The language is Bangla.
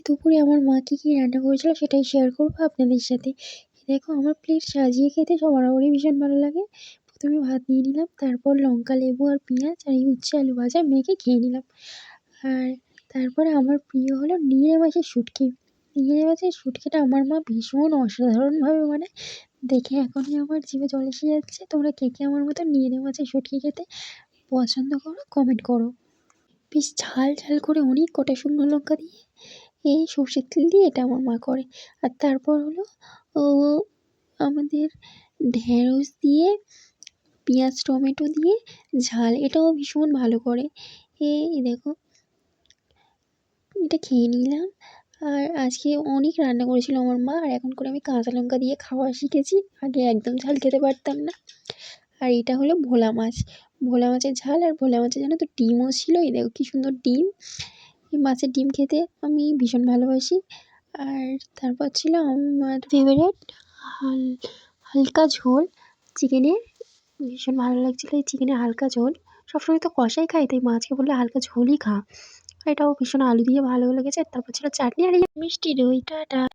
দুপুরে আমার মা কী রান্না করেছিল সেটাই শেয়ার করব আপনাদের সাথে। দেখো আমার প্লেট সাজিয়ে খেতে বরাবরই ভীষণ ভালো লাগে। প্রথমে ভাত নিয়ে নিলাম, তারপর লঙ্কা, লেবু আর পেঁয়াজ আর এই উচ্ছে আলু ভাজা মেখে খেয়ে নিলাম। আর তারপরে আমার প্রিয় হলো নিংড়ে মাছের শুঁটকি। নিংড়ে মাছের শুঁটকিটা আমার মা ভীষণ অসাধারণভাবে বানায়। দেখে এখনই আমার জিভে জল এসে যাচ্ছে। তোমরা কে কে আমার মতো নিংড়ে মাছের শুঁটকি খেতে পছন্দ করো কমেন্ট করো। বেশ ঝাল ঝাল করে অনেক কটা শুকনো লঙ্কা দিয়ে এই সর্ষের তেল দিয়ে এটা আমার মা করে। আর তারপর হলো ও আমাদের ঢ্যাঁড়স দিয়ে পেঁয়াজ টমেটো দিয়ে ঝাল, এটাও ভীষণ ভালো করে। এই দেখো এটা খেয়ে নিলাম। আর আজকে অনেক রান্না করেছিল আমার মা, আর এখন করে আমি কাঁচা লঙ্কা দিয়ে খাওয়া শিখেছি, আগে একদম ঝাল খেতে পারতাম না। আর এটা হলো ভোলা মাছ, ভোলা মাছের ঝাল। আর ভোলা মাছে জানো তো ডিমও ছিল, এই দেখো কী সুন্দর ডিম। এই মাছের ডিম খেতে আমি ভীষণ ভালোবাসি। আর তারপর ছিল আমার ফেভারিট হালকা ঝোল চিকেনের, ভীষণ ভালো লাগছিলো এই চিকেনের হালকা ঝোল। সবসময় তো কষাই খাই, তাই মাছকে বললে হালকা ঝোলই খা। আর এটাও ভীষণ আলু দিয়ে ভালো লেগেছে। তারপর ছিল চাটনি আর এই মিষ্টি দই। টাটা।